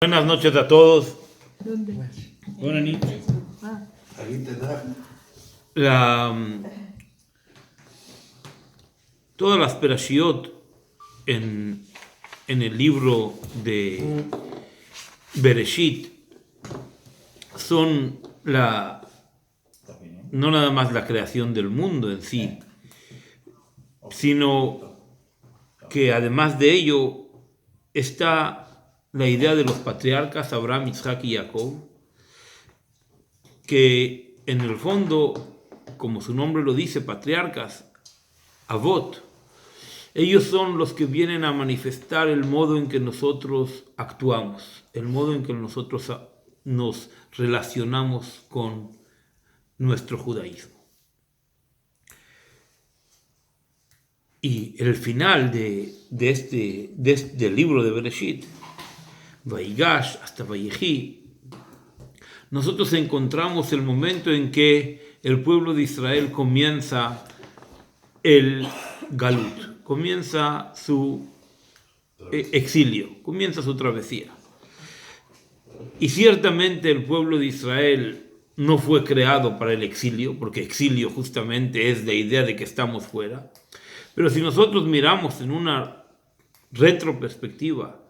Buenas noches a todos. ¿Dónde? Buenas noches. Ah, Ahí te da. Todas las perashiot en el libro de Bereshit son no nada más la creación del mundo en sí, sino que además de ello está la idea de los patriarcas Abraham, Isaac y Jacob, que en el fondo, como su nombre lo dice, patriarcas, Avot, ellos son los que vienen a manifestar el modo en que nosotros actuamos, el modo en que nosotros nos relacionamos con nuestro judaísmo. Y el final del libro de Bereshit, Vaigash hasta Vayehi, nosotros encontramos el momento en que el pueblo de Israel comienza el galut, comienza su exilio, comienza su travesía. Y ciertamente el pueblo de Israel no fue creado para el exilio, porque exilio justamente es la idea de que estamos fuera. Pero si nosotros miramos en una retroperspectiva,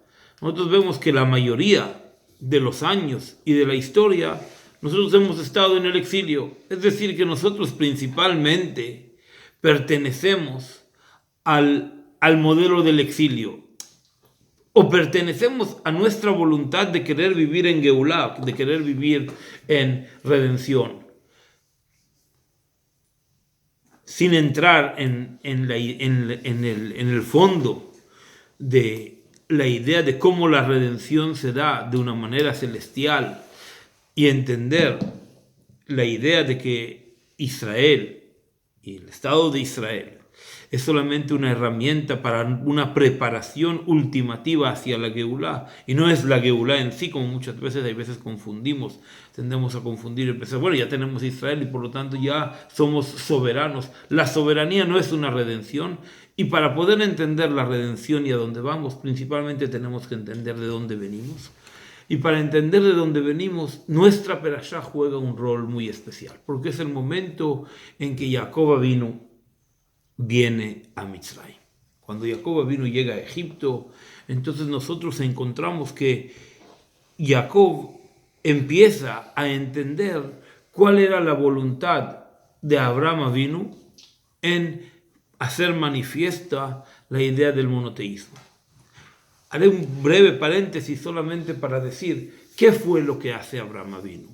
nosotros vemos que la mayoría de los años y de la historia, nosotros hemos estado en el exilio. Es decir, que nosotros principalmente pertenecemos al modelo del exilio, o pertenecemos a nuestra voluntad de querer vivir en Geulah, de querer vivir en redención, sin entrar en el fondo de la idea de cómo la redención se da de una manera celestial, y entender la idea de que Israel y el Estado de Israel es solamente una herramienta para una preparación ultimativa hacia la Geulah, y no es la Geulah en sí, como muchas veces tendemos a confundir y pensar, bueno, ya tenemos Israel y por lo tanto ya somos soberanos. La soberanía no es una redención, y para poder entender la redención y a dónde vamos, principalmente tenemos que entender de dónde venimos. Y para entender de dónde venimos, nuestra perashá juega un rol muy especial, porque es el momento en que Jacob Avinu viene a Mitzrayim. Cuando Jacob Avinu llega a Egipto, entonces nosotros encontramos que Jacob empieza a entender cuál era la voluntad de Abraham Avinu en hacer manifiesta la idea del monoteísmo. Haré un breve paréntesis solamente para decir qué fue lo que hace Abraham Avinu.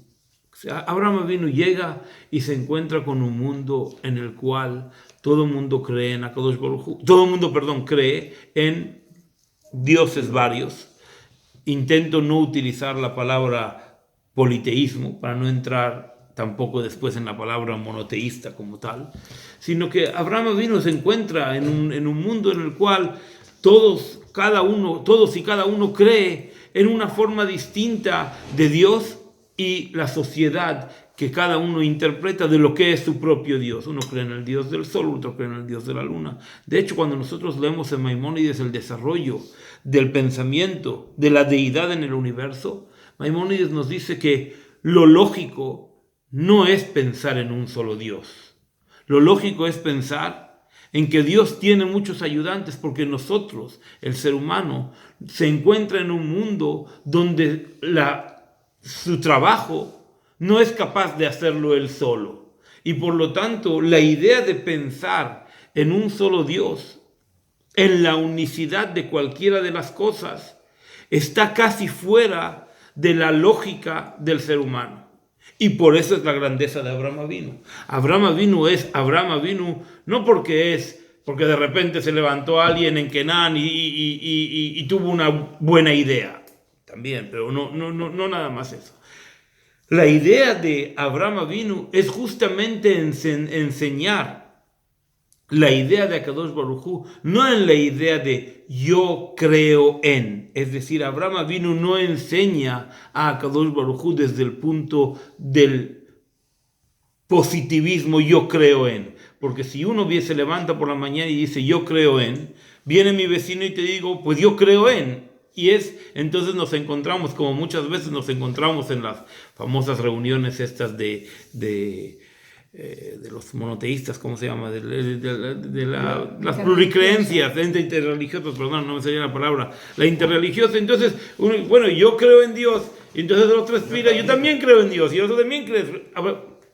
O sea, Abraham Avinu llega y se encuentra con un mundo en el cual todo el mundo cree en Akadosh Baruj Hu, cree en dioses varios. Intento no utilizar la palabra politeísmo para no entrar tampoco después en la palabra monoteísta como tal, sino que Abraham Avinu se encuentra en un mundo en el cual todos y cada uno cree en una forma distinta de Dios y la sociedad que cada uno interpreta de lo que es su propio Dios. Uno cree en el Dios del sol, otro cree en el Dios de la luna. De hecho, cuando nosotros leemos en Maimónides el desarrollo del pensamiento de la deidad en el universo, Maimónides nos dice que lo lógico no es pensar en un solo Dios. Lo lógico es pensar en que Dios tiene muchos ayudantes, porque nosotros, el ser humano, se encuentra en un mundo donde su trabajo no es capaz de hacerlo él solo. Y por lo tanto, la idea de pensar en un solo Dios, en la unicidad de cualquiera de las cosas, está casi fuera de la lógica del ser humano. Y por eso es la grandeza de Abraham Avinu. Abraham Avinu es Abraham Avinu no porque de repente se levantó alguien en Kenán y tuvo una buena idea. También, pero no nada más eso. La idea de Abraham Avinu es justamente enseñar la idea de Akadosh Baruj Hu, no en la idea de yo creo en. Es decir, Abraham Avinu no enseña a Akadosh Baruj Hu desde el punto del positivismo yo creo en. Porque si uno se levanta por la mañana y dice yo creo en, viene mi vecino y te digo pues yo creo en. Entonces nos encontramos, como muchas veces nos encontramos en las famosas reuniones estas de los monoteístas, ¿cómo se llama? Las pluricreencias, interreligiosas, perdón, no me salía la palabra, la interreligiosa. Entonces, bueno, yo creo en Dios, y entonces el otro espira, yo también creo en Dios, y el otro también cree.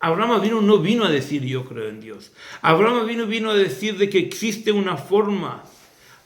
Abraham no vino a decir yo creo en Dios. Abraham vino a decir de que existe una forma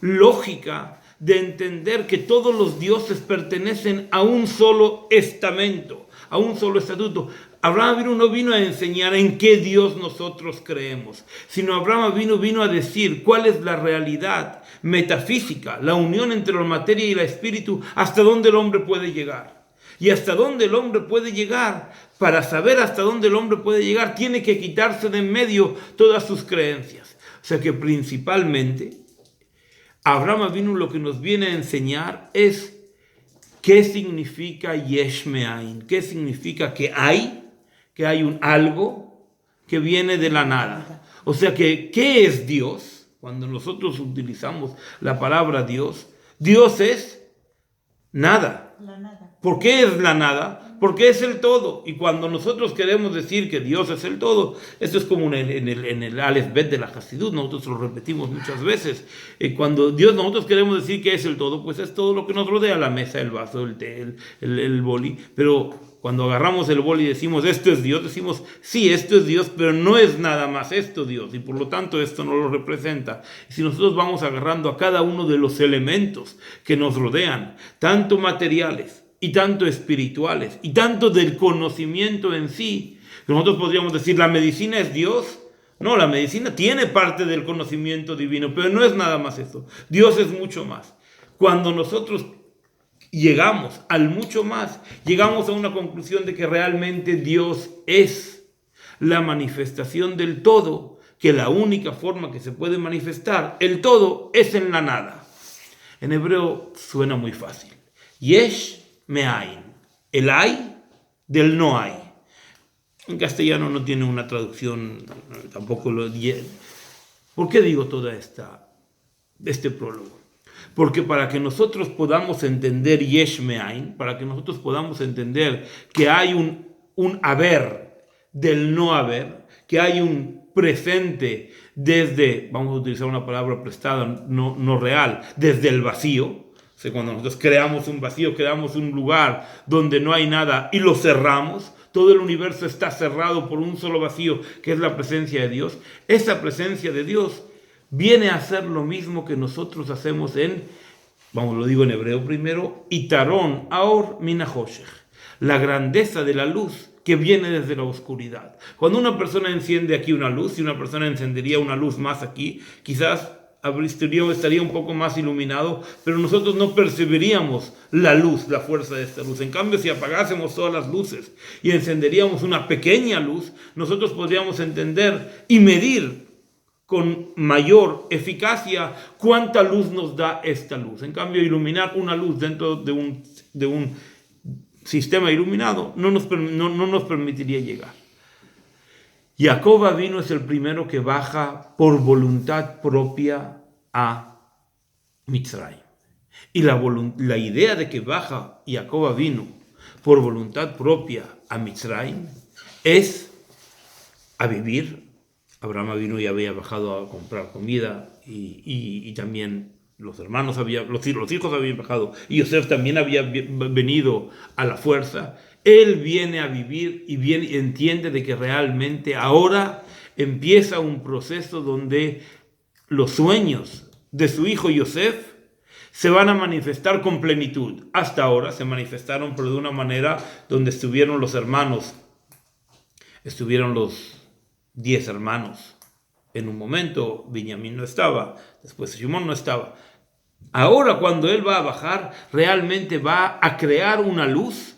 lógica de entender que todos los dioses pertenecen a un solo estamento, a un solo estatuto. Abraham no vino a enseñar en qué Dios nosotros creemos, sino Abraham vino a decir cuál es la realidad metafísica, la unión entre la materia y el espíritu, hasta dónde el hombre puede llegar. Y hasta dónde el hombre puede llegar, para saber hasta dónde el hombre puede llegar, tiene que quitarse de en medio todas sus creencias. O sea que principalmente Abraham lo que nos viene a enseñar es qué significa Yesh Me'ain, qué significa que hay un algo que viene de la nada. O sea que, ¿qué es Dios? Cuando nosotros utilizamos la palabra Dios, Dios es nada. La nada. ¿Por qué es la nada? Porque es el todo. Y cuando nosotros queremos decir que Dios es el todo, esto es como en el Aleph Bet de la Hasidut, nosotros lo repetimos muchas veces. Cuando nosotros queremos decir que es el todo, pues es todo lo que nos rodea, la mesa, el vaso, el té, el boli. Pero cuando agarramos el boli y decimos esto es Dios, decimos sí, esto es Dios, pero no es nada más esto Dios. Y por lo tanto esto no lo representa. Y si nosotros vamos agarrando a cada uno de los elementos que nos rodean, tanto materiales, y tanto espirituales, y tanto del conocimiento en sí, que nosotros podríamos decir, ¿la medicina es Dios? No, la medicina tiene parte del conocimiento divino, pero no es nada más eso. Dios es mucho más. Cuando nosotros llegamos al mucho más, llegamos a una conclusión de que realmente Dios es la manifestación del todo, que la única forma que se puede manifestar el todo es en la nada. En hebreo suena muy fácil. Yesh Me'ain, el hay del no hay. En castellano no tiene una traducción, tampoco lo. ¿Por qué digo toda este prólogo? Porque para que nosotros podamos entender Yesh Me'ain, para que nosotros podamos entender que hay un haber del no haber, que hay un presente desde, vamos a utilizar una palabra prestada, no real, desde el vacío. O sea, cuando nosotros creamos un vacío, creamos un lugar donde no hay nada y lo cerramos, todo el universo está cerrado por un solo vacío, que es la presencia de Dios. Esa presencia de Dios viene a hacer lo mismo que nosotros hacemos lo digo en hebreo primero, Itaron Aor Minahoshech, la grandeza de la luz que viene desde la oscuridad. Cuando una persona enciende aquí una luz, si una persona encendería una luz más aquí, quizás estaría un poco más iluminado, pero nosotros no percibiríamos la luz, la fuerza de esta luz. En cambio, si apagásemos todas las luces y encenderíamos una pequeña luz, nosotros podríamos entender y medir con mayor eficacia cuánta luz nos da esta luz. En cambio, iluminar una luz dentro de un sistema iluminado no nos permitiría llegar. Jacob Avinu es el primero que baja por voluntad propia a Mitzrayim. Y la idea de que baja Jacob Avinu por voluntad propia a Mitzrayim es a vivir. Abraham Avinu ya había bajado a comprar comida y también los hijos habían bajado y Yosef también había venido a la fuerza. Él viene a vivir y entiende de que realmente ahora empieza un proceso donde los sueños de su hijo Yosef se van a manifestar con plenitud. Hasta ahora se manifestaron, pero de una manera donde estuvieron los 10 hermanos. En un momento Benjamín no estaba, después Shimón no estaba. Ahora cuando él va a bajar, realmente va a crear una luz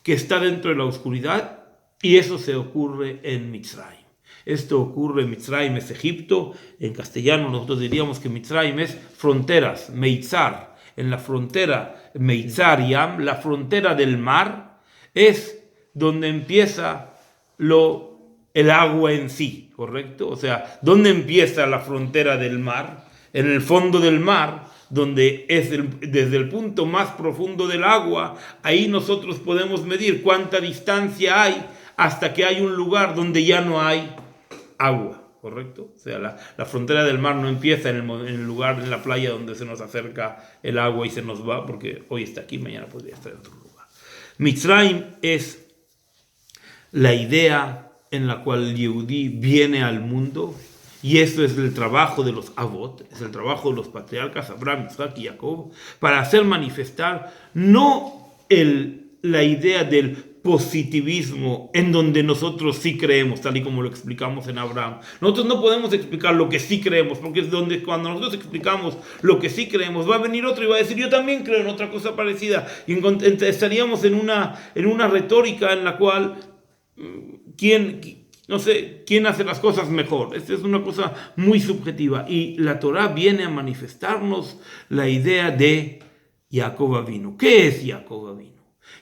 que está dentro de la oscuridad, y eso se ocurre en Mitzrayim. Esto ocurre en Mitzrayim, es Egipto. En castellano nosotros diríamos que Mitzrayim es fronteras, Meitzar. En la frontera, Meitzar Yam, la frontera del mar, es donde empieza el agua en sí, ¿correcto? O sea, ¿dónde empieza la frontera del mar? En el fondo del mar, donde es desde el punto más profundo del agua, ahí nosotros podemos medir cuánta distancia hay hasta que hay un lugar donde ya no hay agua. ¿Correcto? O sea, la frontera del mar no empieza en el lugar, en la playa donde se nos acerca el agua y se nos va, porque hoy está aquí, mañana podría estar en otro lugar. Mitzrayim es la idea en la cual el Yehudí viene al mundo, y esto es el trabajo de los Avot, es el trabajo de los patriarcas Abraham, Isaac y Jacob, para hacer manifestar no la idea del positivismo en donde nosotros sí creemos, tal y como lo explicamos en Abraham. Nosotros no podemos explicar lo que sí creemos, porque es donde cuando nosotros explicamos lo que sí creemos, va a venir otro y va a decir, yo también creo en otra cosa parecida, y estaríamos en una retórica en la cual no sé, quién hace las cosas mejor. Esta es una cosa muy subjetiva, y la Torá viene a manifestarnos la idea de Jacob Avinu. ¿Qué es Jacob Avinu?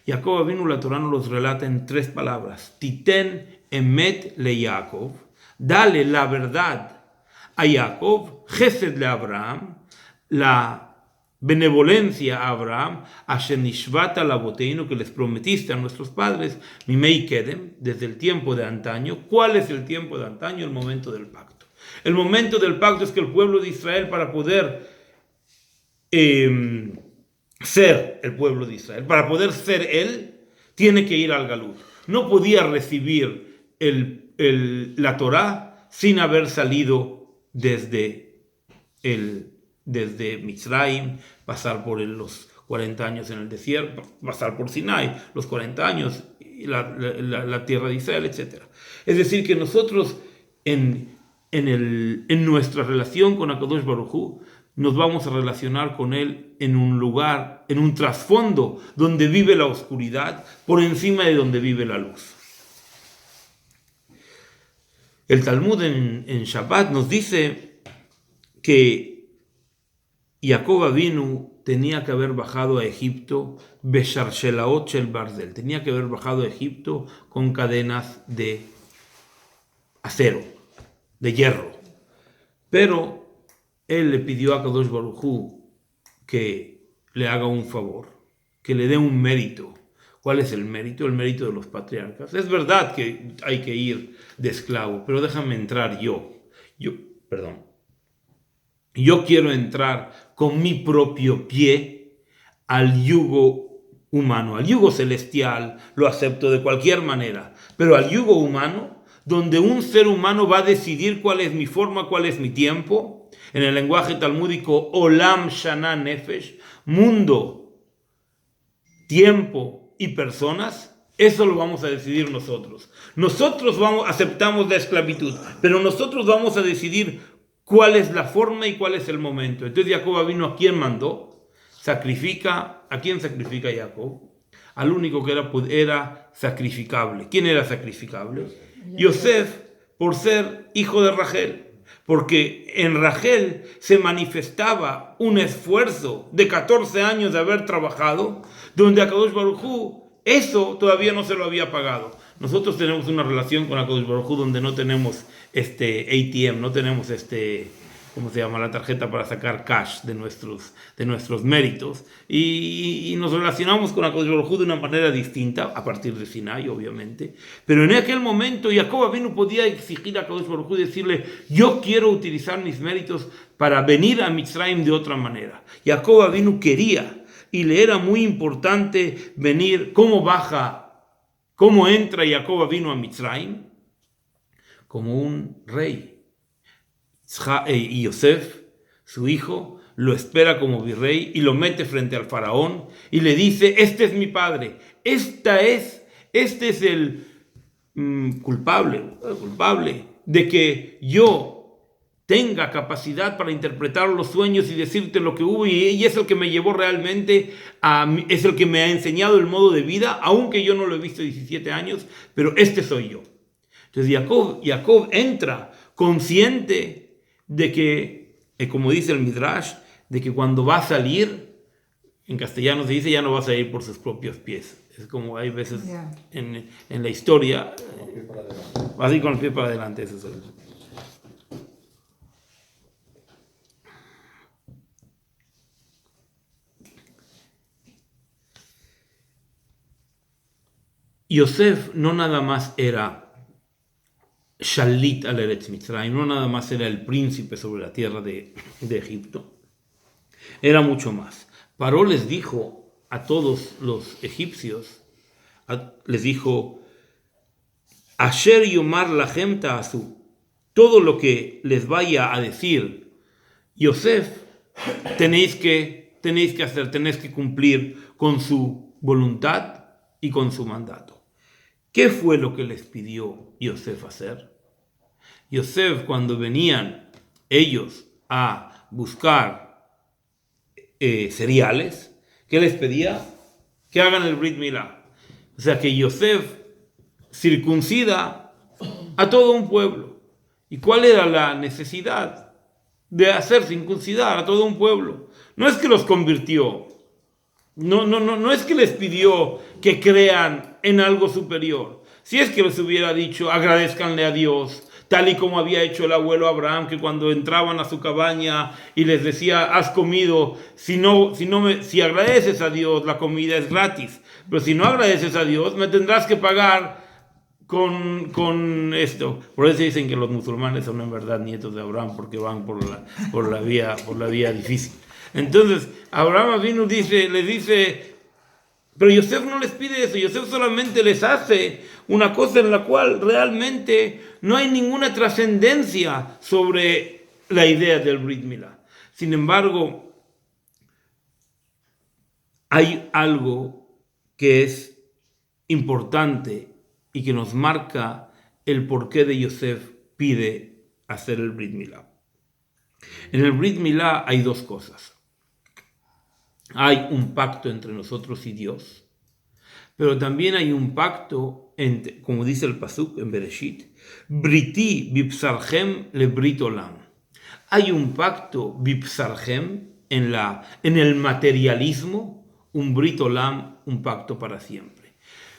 Jacob Avinu, la Torá nos los relata en 3 palabras. Titen emet le Jacob, dale la verdad a Jacob, Gesed le Abraham, la benevolencia a Abraham, Asher nishvata laboteinu, que les prometiste a nuestros padres, Mimei Kedem, desde el tiempo de antaño. ¿Cuál es el tiempo de antaño? El momento del pacto. El momento del pacto es que el pueblo de Israel, para poder ser el pueblo de Israel, para poder ser él, tiene que ir al Galut. No podía recibir la Torá sin haber salido desde Mitzrayim, pasar por los 40 años en el desierto, pasar por Sinai, los 40 años, y la tierra de Israel, etc. Es decir, que nosotros en nuestra relación con HaKadosh Baruj Hu, nos vamos a relacionar con él en un lugar, en un trasfondo donde vive la oscuridad, por encima de donde vive la luz. El Talmud en Shabbat nos dice que Jacob Avinu tenía que haber bajado a Egipto Besharshelaot shel Barzel, tenía que haber bajado a Egipto con cadenas de acero, de hierro, pero él le pidió a Kadosh Baruj Hu que le haga un favor, que le dé un mérito. ¿Cuál es el mérito? El mérito de los patriarcas. Es verdad que hay que ir de esclavo, pero déjame entrar yo quiero entrar con mi propio pie al yugo humano. Al yugo celestial lo acepto de cualquier manera, pero al yugo humano, donde un ser humano va a decidir cuál es mi forma, cuál es mi tiempo. En el lenguaje talmúdico, Olam Shana Nefesh, mundo, tiempo y personas, eso lo vamos a decidir nosotros. Nosotros aceptamos la esclavitud, pero nosotros vamos a decidir cuál es la forma y cuál es el momento. Entonces Jacob vino, ¿a quién mandó? ¿A quién sacrifica Jacob? Al único que era sacrificable. ¿Quién era sacrificable? Yosef, por ser hijo de Rachel. Porque en Rachel se manifestaba un esfuerzo de 14 años de haber trabajado, donde a Kadosh Baruj Hu eso todavía no se lo había pagado. Nosotros tenemos una relación con Kadosh Baruj Hu donde no tenemos ATM, no tenemos ¿cómo se llama? La tarjeta para sacar cash de nuestros méritos, y nos relacionamos con Akadosh Baruj Hu de una manera distinta, a partir de Sinai, obviamente. Pero en aquel momento Jacob Avinu podía exigir a Akadosh Baruj Hu y decirle, yo quiero utilizar mis méritos para venir a Mitzrayim de otra manera. Jacob Avinu quería, y le era muy importante venir. ¿Cómo entra Jacob Avinu a Mitzrayim? Como un rey. Y Yosef, su hijo, lo espera como virrey y lo mete frente al faraón y le dice, este es mi padre, este es el culpable de que yo tenga capacidad para interpretar los sueños y decirte lo que hubo, y es el que me llevó realmente es el que me ha enseñado el modo de vida, aunque yo no lo he visto 17 años, pero este soy yo. Entonces Jacob entra consciente de que, como dice el Midrash, de que cuando va a salir, en castellano se dice, ya no va a salir por sus propios pies. Es como hay veces en la historia, va así con el pie para adelante. Eso es. Yosef no nada más era Shalit al Eretz Mitzrayim, no nada más era el príncipe sobre la tierra de Egipto, era mucho más. Paró les dijo a todos los egipcios, les dijo, Asher Yomar Lachem Ta'asu, todo lo que les vaya a decir Yosef, tenéis que hacer, tenéis que cumplir con su voluntad y con su mandato. ¿Qué fue lo que les pidió Yosef hacer? Yosef, cuando venían ellos a buscar cereales, ¿qué les pedía? Que hagan el Brit Milá. O sea que Yosef circuncida a todo un pueblo. ¿Y cuál era la necesidad de hacer circuncidar a todo un pueblo? No es que los convirtió, no es que les pidió que crean en algo superior. Si es que les hubiera dicho, agradezcanle a Dios, tal y como había hecho el abuelo Abraham, que cuando entraban a su cabaña y les decía, has comido, si agradeces a Dios, la comida es gratis, pero si no agradeces a Dios, me tendrás que pagar con esto. Por eso dicen que los musulmanes son en verdad nietos de Abraham, porque van por la vía difícil. Entonces Abraham vino, les dice, pero Yosef no les pide eso. Yosef solamente les hace una cosa en la cual realmente no hay ninguna trascendencia sobre la idea del Brit Milá. Sin embargo, hay algo que es importante y que nos marca el porqué de Yosef pide hacer el Brit Milá. En el Brit Milá hay dos cosas. Hay un pacto entre nosotros y Dios, pero también hay un pacto, como dice el Pasuk en Bereshit, Briti bipsarchem le brit olam. Hay un pacto bipsarchem en el materialismo, un brit olam, un pacto para siempre.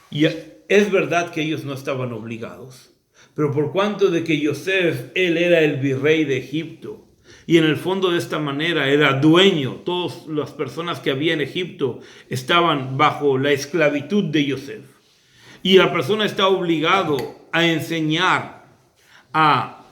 Y es verdad que ellos no estaban obligados, pero por cuanto de que Yosef, él era el virrey de Egipto, y en el fondo de esta manera era dueño, todas las personas que había en Egipto estaban bajo la esclavitud de Yosef, y la persona está obligado a enseñar a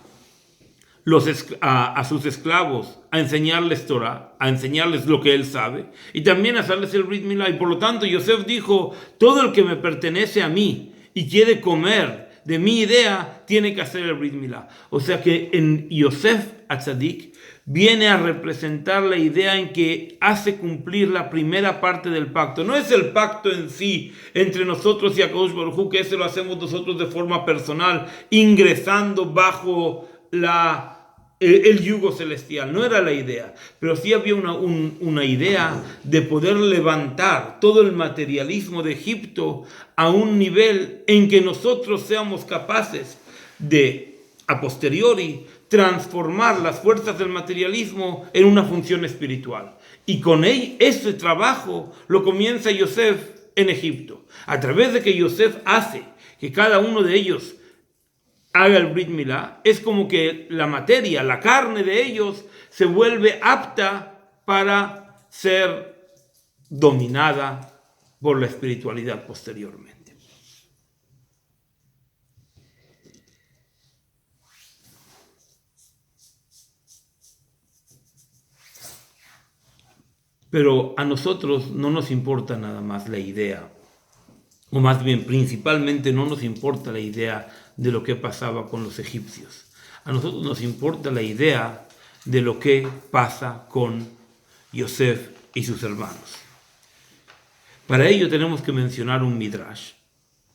sus esclavos, a enseñarles Torah, a enseñarles lo que él sabe, y también a hacerles el Brit Milá. Y por lo tanto Yosef dijo, todo el que me pertenece a mí y quiere comer de mi idea, tiene que hacer el Brit Milá. O sea que en Yosef Atzadik viene a representar la idea en que hace cumplir la primera parte del pacto. No es el pacto en sí entre nosotros y Akadosh Baruj Hu, que ese lo hacemos nosotros de forma personal, ingresando bajo el yugo celestial. No era la idea, pero sí había una idea de poder levantar todo el materialismo de Egipto a un nivel en que nosotros seamos capaces de, a posteriori, transformar las fuerzas del materialismo en una función espiritual. Y con ese trabajo lo comienza Yosef en Egipto. A través de que Yosef hace que cada uno de ellos haga el Brit Milá, es como que la materia, la carne de ellos se vuelve apta para ser dominada por la espiritualidad posteriormente. Pero a nosotros no nos importa nada más la idea, o más bien principalmente no nos importa la idea de lo que pasaba con los egipcios. A nosotros nos importa la idea de lo que pasa con Yosef y sus hermanos. Para ello tenemos que mencionar un midrash,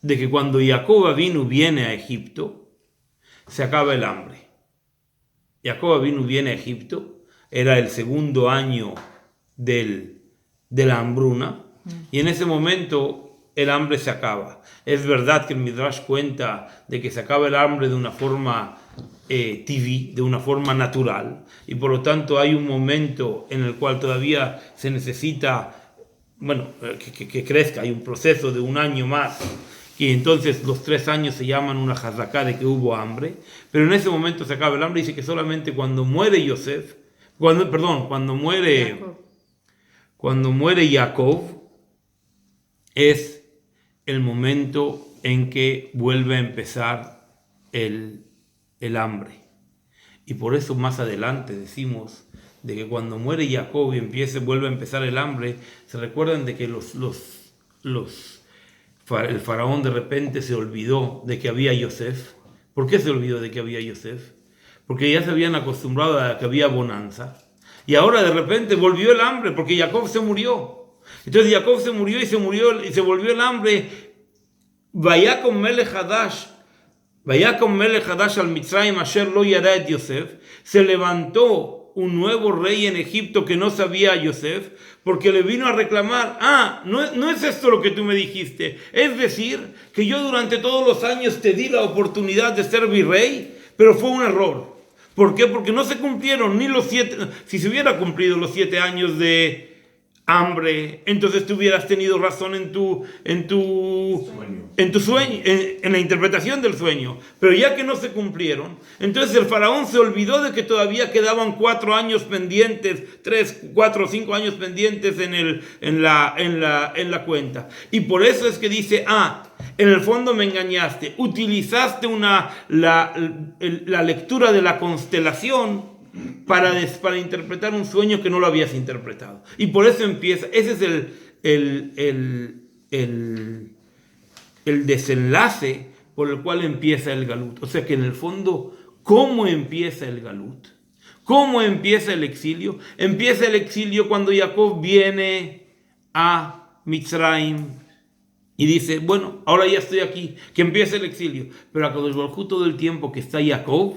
de que cuando Jacob Avinu viene a Egipto, se acaba el hambre. Jacob Avinu viene a Egipto, era el segundo año de la hambruna, y en ese momento el hambre se acaba. Es verdad que el Midrash cuenta de que se acaba el hambre de una forma tibi, de una forma natural, y por lo tanto hay un momento en el cual todavía se necesita, que crezca, hay un proceso de un año más, y entonces los 3 años se llaman una hazaká de que hubo hambre, pero en ese momento se acaba el hambre. Dice que solamente cuando muere cuando muere Jacob, es el momento en que vuelve a empezar el hambre. Y por eso más adelante decimos de que cuando muere Jacob y vuelve a empezar el hambre, se recuerdan de que el faraón de repente se olvidó de que había Yosef. ¿Por qué se olvidó de que había Yosef? Porque ya se habían acostumbrado a que había bonanza. Y ahora de repente volvió el hambre porque Jacob se murió. Entonces Jacob se murió y se volvió el hambre. Vayakom melech hadash al Mitzrayim asher lo yara et Yosef. Se levantó un nuevo rey en Egipto que no sabía a Yosef, porque le vino a reclamar, no es esto lo que tú me dijiste. Es decir, que yo durante todos los años te di la oportunidad de ser virrey, pero fue un error. ¿Por qué? Porque no se cumplieron ni los 7, si se hubiera cumplido los 7 años de hambre, entonces tú hubieras tenido razón en tu sueño, en la interpretación del sueño. Pero ya que no se cumplieron, entonces el faraón se olvidó de que todavía quedaban 4 años pendientes, 3, 4 o 5 años pendientes en la cuenta. Y por eso es que dice, en el fondo me engañaste, utilizaste la lectura de la constelación para interpretar un sueño que no lo habías interpretado. Y por eso empieza, ese es el desenlace por el cual empieza el galut. O sea que en el fondo, ¿cómo empieza el galut? ¿Cómo empieza el exilio? Empieza el exilio cuando Jacob viene a Mitzrayim y dice, bueno, ahora ya estoy aquí, que empiece el exilio. Pero a Kadosh Baruj Hu todo el tiempo que está Jacob,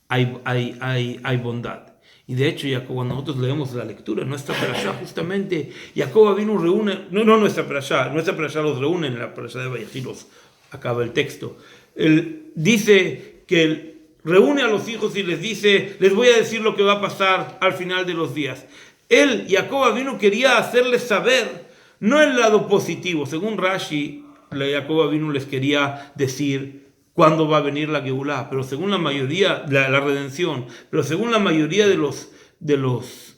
hay bondad. Y de hecho, cuando nosotros leemos la lectura, nuestra parashá, justamente, Jacob Avinu reúne, no nuestra parashá los reúne en la parashá de Vayechilos, acaba el texto. Él dice que él reúne a los hijos y les dice, les voy a decir lo que va a pasar al final de los días. Jacob Avinu quería hacerles saber, no el lado positivo, según Rashi, Jacob Avinu les quería decir cuándo va a venir la Geulá, pero según la mayoría, la redención, pero según la mayoría de los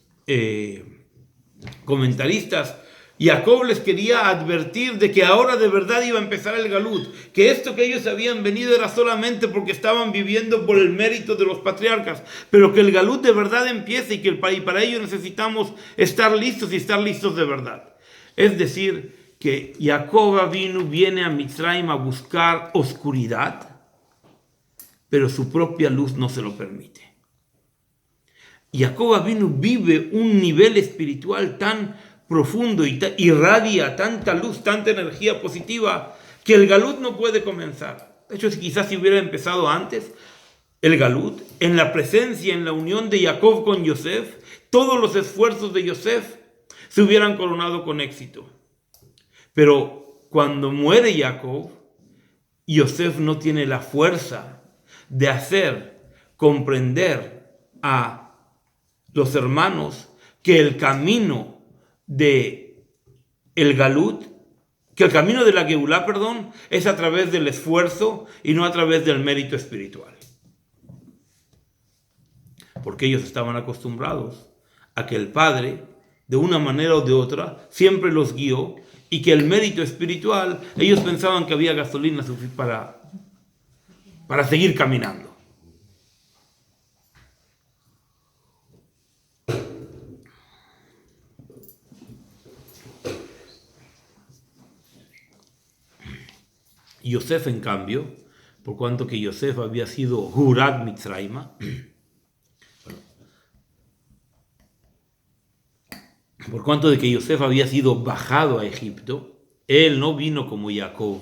comentaristas, Jacob les quería advertir de que ahora de verdad iba a empezar el galut, que esto que ellos habían venido era solamente porque estaban viviendo por el mérito de los patriarcas, pero que el galut de verdad empieza y para ello necesitamos estar listos y estar listos de verdad. Es decir, que Jacob viene a Mitzrayim a buscar oscuridad, pero su propia luz no se lo permite. Jacob vive un nivel espiritual tan profundo y irradia tanta luz, tanta energía positiva, que el galut no puede comenzar. De hecho, quizás si hubiera empezado antes, el galut, en la presencia, en la unión de Jacob con Yosef, todos los esfuerzos de Yosef se hubieran coronado con éxito. Pero cuando muere Jacob, Yosef no tiene la fuerza de hacer comprender a los hermanos que el camino de el galut, que el camino de la Geulá, es a través del esfuerzo y no a través del mérito espiritual. Porque ellos estaban acostumbrados a que el Padre, de una manera o de otra, siempre los guió, y que el mérito espiritual, ellos pensaban que había gasolina para seguir caminando. Yosef, en cambio, por cuanto que Yosef había sido Hurat Mitzrayma, por cuanto de que Yosef había sido bajado a Egipto, él no vino como Jacob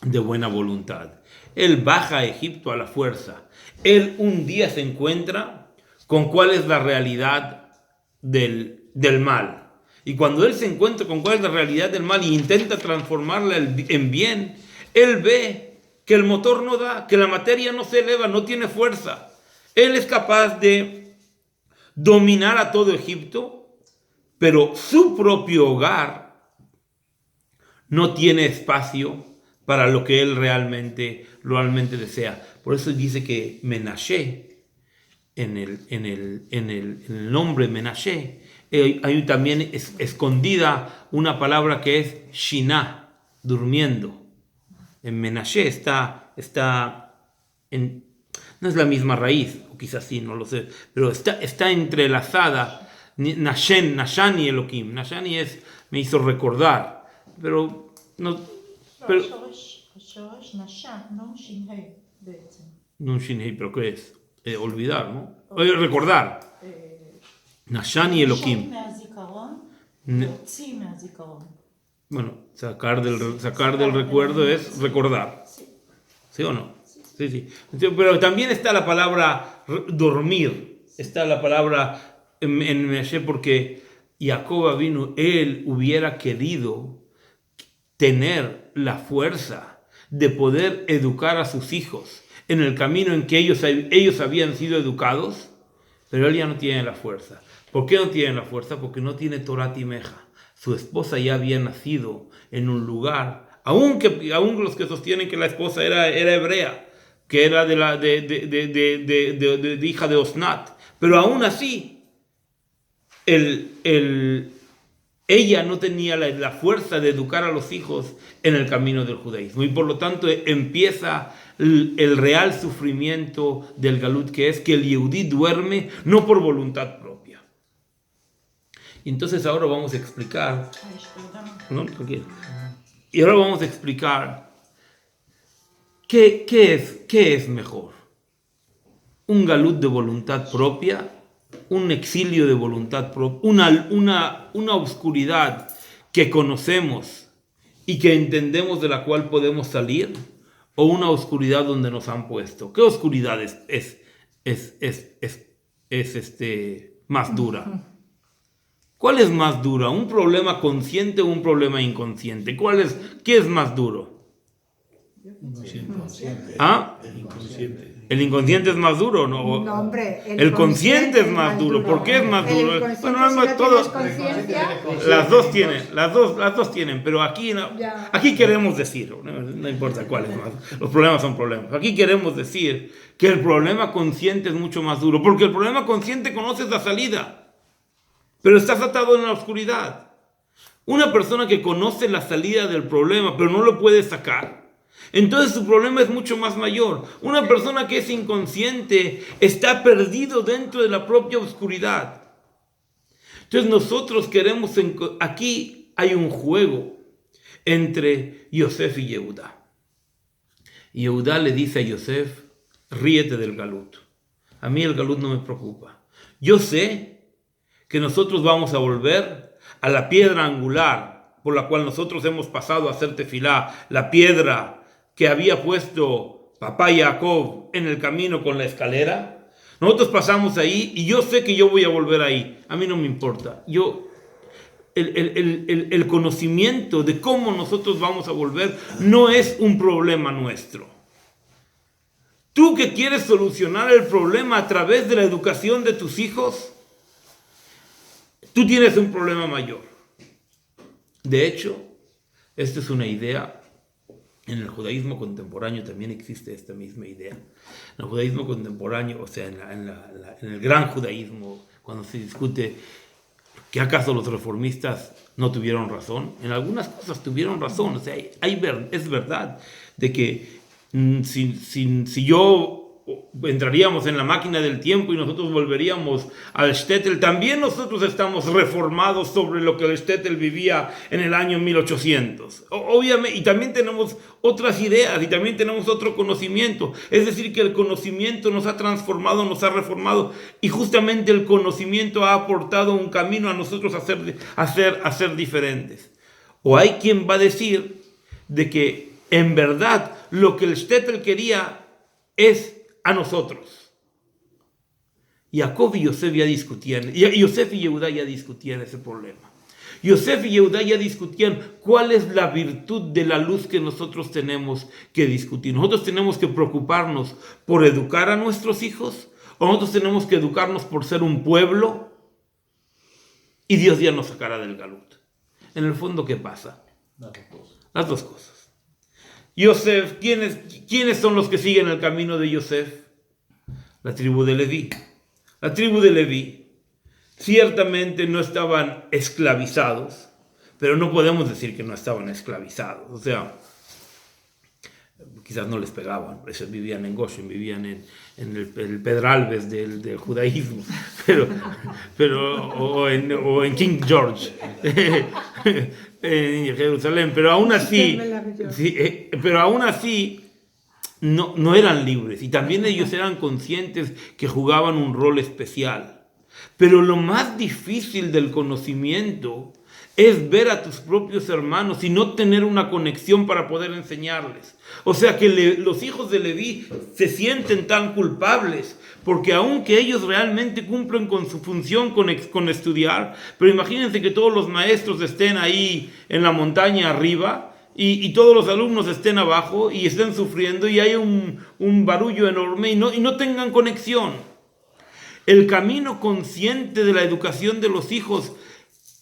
de buena voluntad. Él baja a Egipto a la fuerza. Él un día se encuentra con cuál es la realidad del mal. Y cuando él se encuentra con cuál es la realidad del mal e intenta transformarla en bien, él ve que el motor no da, que la materia no se eleva, no tiene fuerza. Él es capaz de dominar a todo Egipto, pero su propio hogar no tiene espacio para lo que él realmente desea. Por eso dice que Menashe, en el nombre Menashe, hay también escondida una palabra que es Shiná, durmiendo. En Menashe no es la misma raíz, o quizás sí, no lo sé, pero está entrelazada. Nashani Elohim. Nashani me hizo recordar, pero no. pero, השורש נשן, נון ש"ה בעצם. No Shinhei, pero ¿qué es? Olvidar, ¿no? Recordar. Nashani Elohim. נשן מהזיכרון, להוציא מהזיכרון. Bueno, sacar del recuerdo es recordar. ¿Sí o no? Sí. Pero también está la palabra dormir. Está la palabra en Menashe porque Jacob vino, él hubiera querido tener la fuerza de poder educar a sus hijos en el camino en que ellos habían sido educados, pero él ya no tiene la fuerza. ¿Por qué no tiene la fuerza? Porque no tiene Torah Timeja. Su esposa ya había nacido en un lugar, aún los que sostienen que la esposa era hebrea, que era de hija de Osnat, pero aún así, ella no tenía la fuerza de educar a los hijos en el camino del judaísmo, y por lo tanto empieza el real sufrimiento del galut, que es que el Yehudí duerme no por voluntad propia. Y entonces ahora vamos a explicar, ¿no? Y ahora vamos a explicar qué es mejor, un galut de voluntad propia, un exilio de voluntad propia, una oscuridad que conocemos y que entendemos de la cual podemos salir, o una oscuridad donde nos han puesto. ¿Qué oscuridad es más dura? ¿Cuál es más dura? ¿Un problema consciente o un problema inconsciente? ¿Qué es más duro? ¿Ah? ¿El inconsciente es más duro? No, no hombre, el consciente es más duro. ¿Por qué es más duro? Bueno, no, todos. Las dos tienen, pero aquí queremos decir, no importa cuál es más, los problemas son problemas. Aquí queremos decir que el problema consciente es mucho más duro, porque el problema consciente conoces la salida, pero estás atado en la oscuridad. Una persona que conoce la salida del problema, pero no lo puede sacar, entonces su problema es mucho más mayor. Una persona que es inconsciente está perdido dentro de la propia oscuridad. Entonces nosotros queremos, aquí hay un juego entre Yosef y Yehudá. Yehudá le dice a Yosef, ríete del galut. A mí el galut no me preocupa. Yo sé que nosotros vamos a volver a la piedra angular por la cual nosotros hemos pasado a hacer tefilá, la piedra que había puesto papá Jacob en el camino con la escalera. Nosotros pasamos ahí y yo sé que yo voy a volver ahí. A mí no me importa. El conocimiento de cómo nosotros vamos a volver no es un problema nuestro. Tú que quieres solucionar el problema a través de la educación de tus hijos, tú tienes un problema mayor. De hecho, esta es una idea. En el judaísmo contemporáneo también existe esta misma idea. En el judaísmo contemporáneo, o sea, en el gran judaísmo, cuando se discute que acaso los reformistas no tuvieron razón, en algunas cosas tuvieron razón. O sea, es verdad de que si yo entraríamos en la máquina del tiempo y nosotros volveríamos al Shtetl, también nosotros estamos reformados sobre lo que el Shtetl vivía en el año 1800. Obviamente, y también tenemos otras ideas y también tenemos otro conocimiento. Es decir, que el conocimiento nos ha transformado, nos ha reformado, y justamente el conocimiento ha aportado un camino a nosotros a ser diferentes. O hay quien va a decir de que en verdad lo que el Shtetl quería es a nosotros. Jacob y Yosef ya discutían, Yosef y Yehudá ya discutían ese problema. Yosef y Yehudá ya discutían cuál es la virtud de la luz que nosotros tenemos que discutir. Nosotros tenemos que preocuparnos por educar a nuestros hijos, o nosotros tenemos que educarnos por ser un pueblo, y Dios ya nos sacará del galut. En el fondo, ¿qué pasa? Las dos cosas. Yosef, ¿quiénes son los que siguen el camino de Yosef? La tribu de Leví. La tribu de Leví ciertamente no estaban esclavizados, pero no podemos decir que no estaban esclavizados. O sea, quizás no les pegaban, por eso vivían en Goshen, vivían en el Pedralbes del judaísmo, o en King George, en Jerusalén, pero aún así, no eran libres, y también ellos eran conscientes que jugaban un rol especial. Pero lo más difícil del conocimiento es ver a tus propios hermanos y no tener una conexión para poder enseñarles. O sea que los hijos de Leví se sienten tan culpables, porque aunque ellos realmente cumplen con su función con estudiar, pero imagínense que todos los maestros estén ahí en la montaña arriba, y todos los alumnos estén abajo y estén sufriendo, y hay un barullo enorme y no tengan conexión. El camino consciente de la educación de los hijos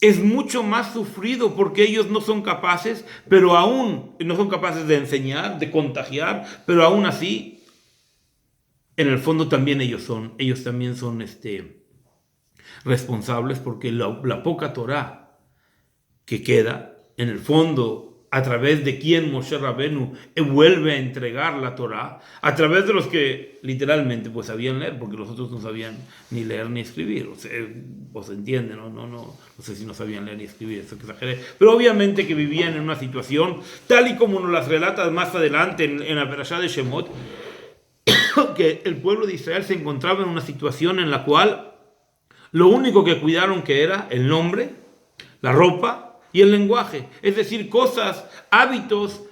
es mucho más sufrido, porque ellos no son capaces, pero aún no son capaces de enseñar, de contagiar, pero aún así, en el fondo también ellos también son responsables, porque la poca Torá que queda, en el fondo, a través de quien Moshe Rabenu vuelve a entregar la Torá, a través de los que literalmente pues sabían leer, porque los otros no sabían ni leer ni escribir. O sea, pues entiende, no sé si no sabían leer ni escribir, eso que exageré, pero obviamente que vivían en una situación tal y como nos las relata más adelante en la Perashá de Shemot, que el pueblo de Israel se encontraba en una situación en la cual lo único que cuidaron que era el nombre, la ropa y el lenguaje, es decir, cosas, hábitos.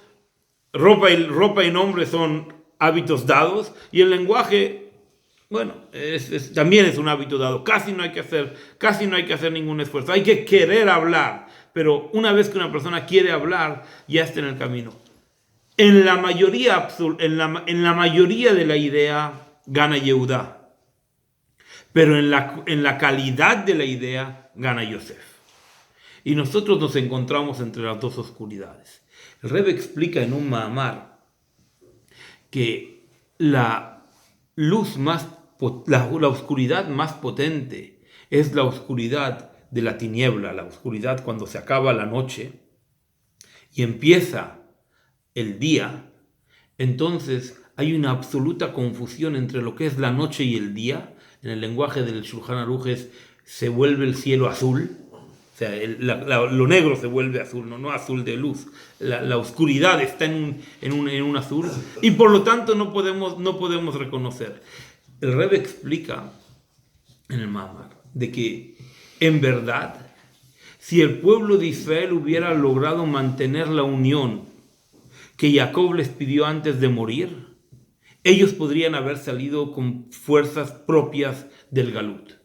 Ropa y nombre son hábitos dados, y el lenguaje, bueno, también es un hábito dado. Casi no hay que hacer ningún esfuerzo, hay que querer hablar, pero una vez que una persona quiere hablar, ya está en el camino. En la mayoría de la idea gana Yehudá, pero en la calidad de la idea gana Yosef. Y nosotros nos encontramos entre las dos oscuridades. El Rebbe explica en un Mahamar que la oscuridad más potente es la oscuridad de la tiniebla, la oscuridad cuando se acaba la noche y empieza el día. Entonces hay una absoluta confusión entre lo que es la noche y el día. En el lenguaje del Shulchan Aruch se vuelve el cielo azul. O sea, lo negro se vuelve azul, no azul de luz. La oscuridad está en un azul, y por lo tanto no podemos reconocer. El Rebbe explica en el Mahamar de que en verdad, si el pueblo de Israel hubiera logrado mantener la unión que Jacob les pidió antes de morir, ellos podrían haber salido con fuerzas propias del Galut.